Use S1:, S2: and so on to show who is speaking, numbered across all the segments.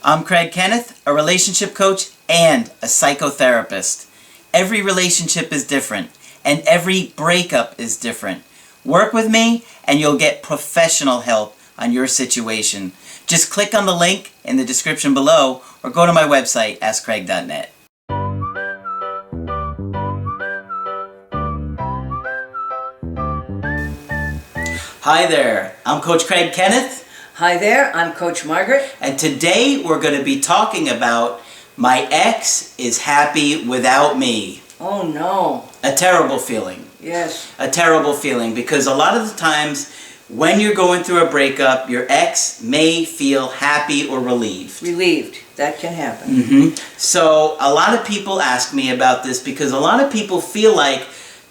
S1: I'm Craig Kenneth, a relationship coach and a psychotherapist. Every relationship is different, and every breakup is different. Work with me, and you'll get professional help on your situation. Just click on the link in the description below, or go to my website, askcraig.net. Hi there, I'm Coach Craig Kenneth.
S2: Hi there, I'm Coach Margaret.
S1: And today we're going to be talking about my ex is happy without me.
S2: Oh no.
S1: A terrible feeling.
S2: Yes.
S1: A terrible feeling, because a lot of the times when you're going through a breakup, your ex may feel happy or relieved.
S2: Relieved. That can happen.
S1: So a lot of people ask me about this because a lot of people feel like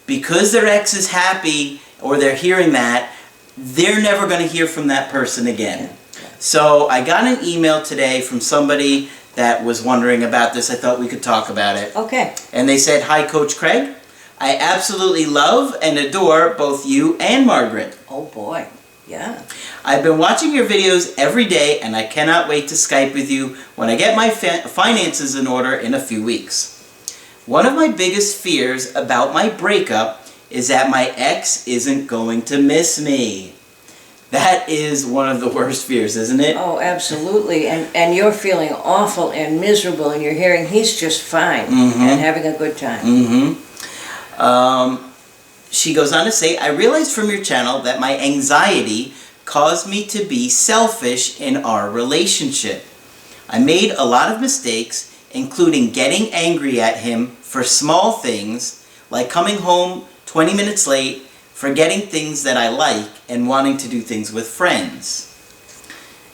S1: because their ex is happy or they're hearing that, they're never going to hear from that person again. So I got an email today from somebody that was wondering about this. I thought we could talk about it.
S2: Okay.
S1: And they said, "Hi, Coach Craig. I absolutely love and adore both you and Margaret.
S2: Oh boy. Yeah.
S1: I've been watching your videos every day, and I cannot wait to Skype with you when I get my finances in order in a few weeks. One of my biggest fears about my breakup is that my ex isn't going to miss me." That is one of the worst fears, isn't it?
S2: Oh, absolutely. And you're feeling awful and miserable, and you're hearing he's just fine and having a good time.
S1: She goes on to say, "I realized from your channel that my anxiety caused me to be selfish in our relationship. I made a lot of mistakes, including getting angry at him for small things, like coming home 20 minutes late, forgetting things that I like, and wanting to do things with friends.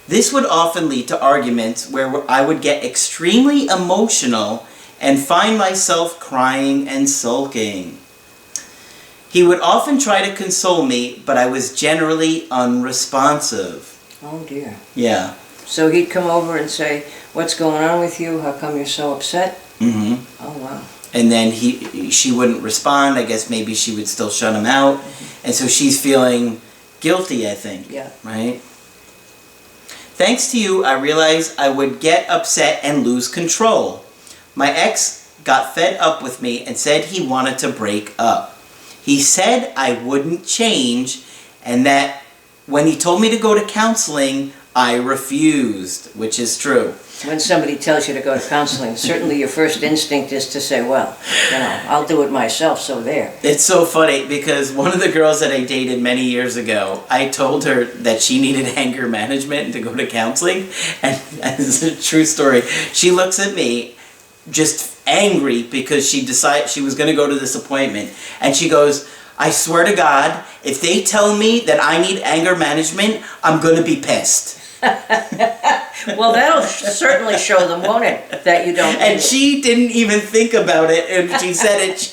S1: This would often lead to arguments where I would get extremely emotional and find myself crying and sulking. He would often try to console me, but I was generally unresponsive."
S2: Oh dear.
S1: Yeah.
S2: So he'd come over and say, "What's going on with you? How come you're so upset?" Oh wow.
S1: And then she wouldn't respond. I guess maybe she would still shut him out. And so she's feeling guilty, I think.
S2: Yeah.
S1: Right? "Thanks to you, I realized I would get upset and lose control. My ex got fed up with me and said he wanted to break up. He said I wouldn't change, and that when he told me to go to counseling, I refused," which is true.
S2: When somebody tells you to go to counseling, certainly your first instinct is to say, well, I'll do it myself, so there.
S1: It's so funny because one of the girls that I dated many years ago, I told her that she needed anger management and to go to counseling. And it's a true story. She looks at me just angry because she decided she was going to go to this appointment. And she goes, "I swear to God, if they tell me that I need anger management, I'm going to be pissed."
S2: Well, that'll certainly show them, won't it, that you don't.
S1: And she didn't even think about it. And she said it.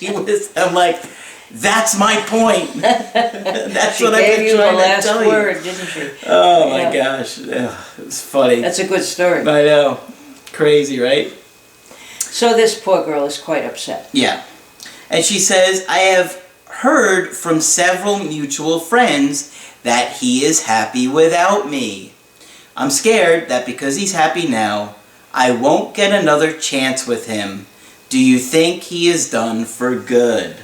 S1: I'm like, that's my point. That's
S2: she
S1: what I've been trying to tell you.
S2: She gave you the last word, didn't she?
S1: Oh my gosh. Ugh, it's funny.
S2: That's a good story.
S1: I know. Crazy, right?
S2: So this poor girl is quite upset.
S1: Yeah. And she says, "I have heard from several mutual friends that he is happy without me. I'm scared that because he's happy now, I won't get another chance with him. Do you think he is done for good?"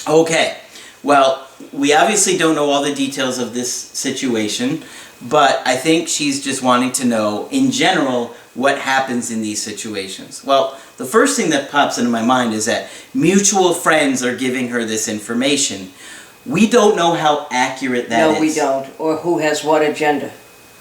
S1: Okay, well, we obviously don't know all the details of this situation, but I think she's just wanting to know, in general, what happens in these situations. Well, the first thing that pops into my mind is that mutual friends are giving her this information. We don't know how accurate that is.
S2: No, we don't. Or who has what agenda.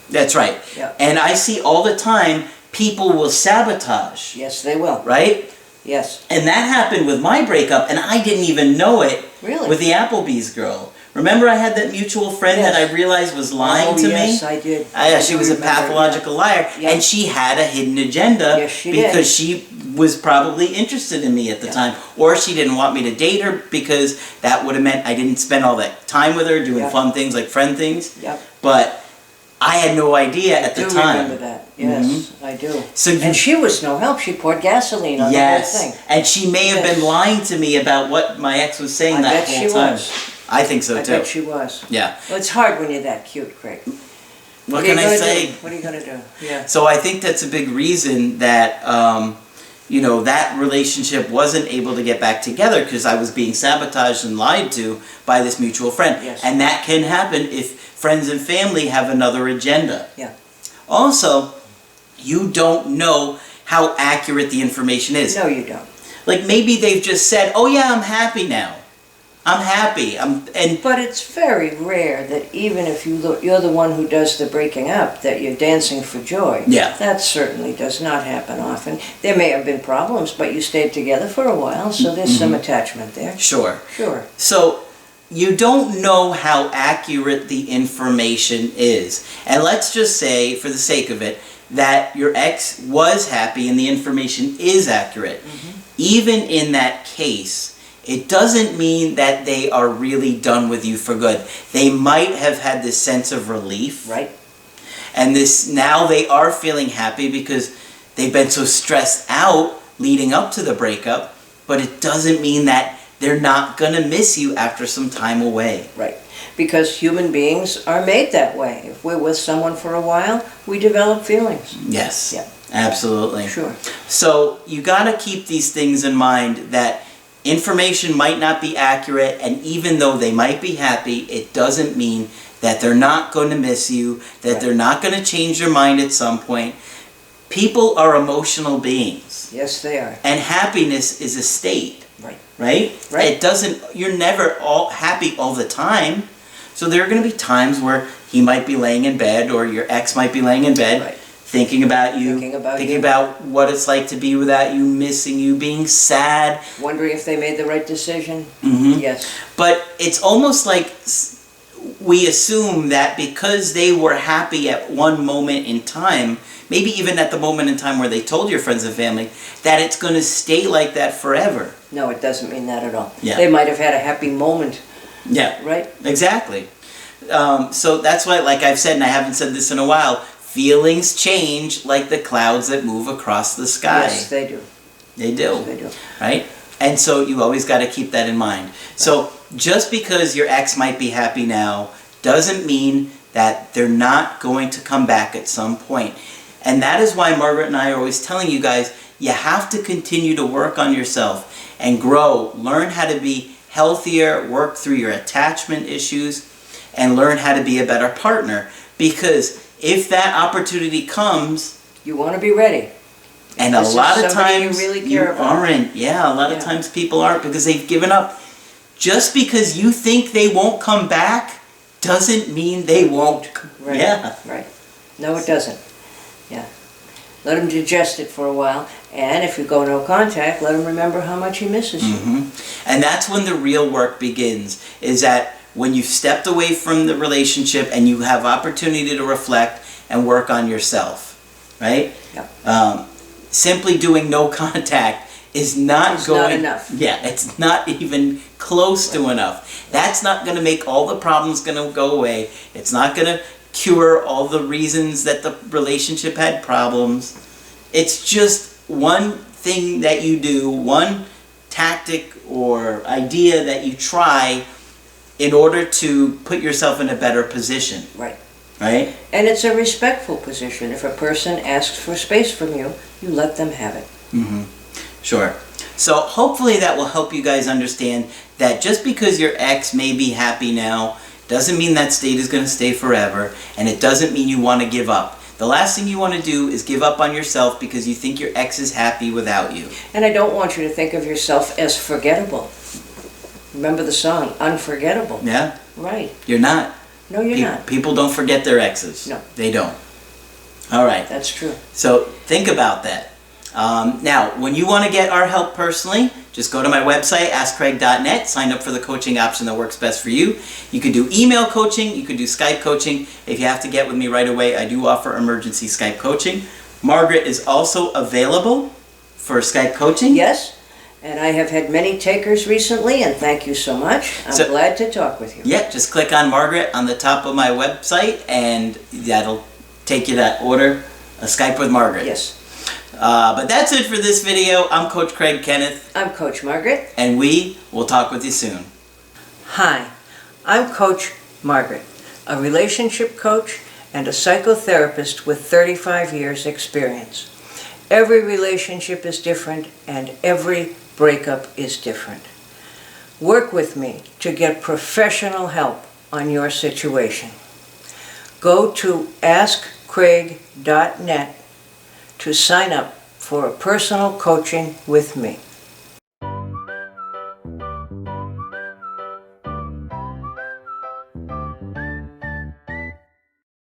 S1: That's right.
S2: Yeah.
S1: And I see all the time people will sabotage.
S2: Yes, they will.
S1: Right?
S2: Yes.
S1: And that happened with my breakup, and I didn't even know it.
S2: Really?
S1: With the Applebee's girl. Remember I had that mutual friend that I realized was lying to me?
S2: Yes, I did.
S1: She was a pathological liar, and she had a hidden agenda.
S2: Yes, she
S1: because she was probably interested in me at the time, or she didn't want me to date her because that would have meant I didn't spend all that time with her doing fun things like friend things.
S2: Yep.
S1: But I had no idea at the time.
S2: I remember that. Yes, I do.
S1: So
S2: and she was no help. She poured gasoline on the whole thing.
S1: And she may have been lying to me about what my ex was saying that whole time.
S2: I bet she was.
S1: I think so too.
S2: I bet she was.
S1: Yeah.
S2: Well, it's hard when you're that cute, Craig.
S1: What can I say?
S2: What are you going to do? Yeah.
S1: So I think that's a big reason that, that relationship wasn't able to get back together because I was being sabotaged and lied to by this mutual friend.
S2: Yes.
S1: And that can happen if friends and family have another agenda.
S2: Yeah. Also,
S1: you don't know how accurate the information is.
S2: No, you don't.
S1: Like maybe they've just said, "Oh yeah, I'm happy now. I'm happy."
S2: But it's very rare that even if you're the one who does the breaking up, that you're dancing for joy.
S1: Yeah.
S2: That certainly does not happen often. There may have been problems, but you stayed together for a while, so there's some attachment there.
S1: Sure.
S2: Sure.
S1: So you don't know how accurate the information is. And let's just say, for the sake of it, that your ex was happy and the information is accurate. Even in that case, it doesn't mean that they are really done with you for good. They might have had this sense of relief.
S2: Right.
S1: And now they are feeling happy because they've been so stressed out leading up to the breakup, but it doesn't mean that they're not going to miss you after some time away.
S2: Right. Because human beings are made that way. If we're with someone for a while, we develop feelings.
S1: Yes.
S2: Yeah.
S1: Absolutely.
S2: Sure.
S1: So you got to keep these things in mind, that information might not be accurate, and even though they might be happy, it doesn't mean that they're not going to miss you, that they're not going to change their mind at some point. People are emotional beings.
S2: Yes, they are.
S1: And happiness is a state.
S2: Right.
S1: Right?
S2: Right.
S1: You're never all happy all the time. So there are going to be times where he might be laying in bed, or your ex might be laying in bed,
S2: Right.
S1: thinking about you,
S2: Thinking
S1: about what it's like to be without you, missing you, being sad.
S2: Wondering if they made the right decision. Yes.
S1: But it's almost like we assume that because they were happy at one moment in time, maybe even at the moment in time where they told your friends and family, that it's going to stay like that forever.
S2: No, it doesn't mean that at all.
S1: Yeah.
S2: They might have had a happy moment.
S1: Yeah.
S2: Right?
S1: Exactly. So that's why, like I've said, and I haven't said this in a while, feelings change like the clouds that move across the sky.
S2: Yes, they do.
S1: They do.
S2: Yes, they do.
S1: Right? And so you always got to keep that in mind. So just because your ex might be happy now doesn't mean that they're not going to come back at some point. And that is why Margaret and I are always telling you guys, you have to continue to work on yourself and grow. Learn how to be healthier, work through your attachment issues, and learn how to be a better partner. Because if that opportunity comes,
S2: you want to be ready.
S1: And a lot of times
S2: you really care about.
S1: aren't. Yeah, a lot of times people aren't because they've given up. Just because you think they won't come back doesn't mean they won't.
S2: Right.
S1: Yeah.
S2: Right. No, it doesn't. Yeah. Let him digest it for a while. And if you go no contact, let him remember how much he misses you.
S1: And that's when the real work begins, is that when you've stepped away from the relationship and you have opportunity to reflect and work on yourself, right?
S2: Yep.
S1: Simply doing no contact is not
S2: not enough.
S1: Yeah, it's not even close to enough. That's not going to make all the problems going to go away. It's not going to cure all the reasons that the relationship had problems. It's just one thing that you do, one tactic or idea that you try in order to put yourself in a better position.
S2: Right.
S1: Right?
S2: And it's a respectful position. If a person asks for space from you, you let them have it.
S1: Sure. So hopefully that will help you guys understand that just because your ex may be happy now doesn't mean that state is going to stay forever, and it doesn't mean you want to give up. The last thing you want to do is give up on yourself because you think your ex is happy without you.
S2: And I don't want you to think of yourself as forgettable. Remember the song, Unforgettable.
S1: Yeah?
S2: Right.
S1: You're not.
S2: No, you're not.
S1: People don't forget their exes.
S2: No.
S1: They don't. All right.
S2: That's true.
S1: So think about that. Now, when you want to get our help personally, just go to my website, askcraig.net, sign up for the coaching option that works best for you. You can do email coaching, you can do Skype coaching. If you have to get with me right away, I do offer emergency Skype coaching. Margaret is also available for Skype coaching.
S2: Yes, and I have had many takers recently, and thank you so much. I'm glad to talk with you.
S1: Yeah, just click on Margaret on the top of my website, and that'll take you to order a Skype with Margaret.
S2: Yes.
S1: But that's it for this video. I'm Coach Craig Kenneth.
S2: I'm Coach Margaret.
S1: And we will talk with you soon.
S2: Hi, I'm Coach Margaret, a relationship coach and a psychotherapist with 35 years experience. Every relationship is different and every breakup is different. Work with me to get professional help on your situation. Go to askcraig.net to sign up for a personal coaching with me.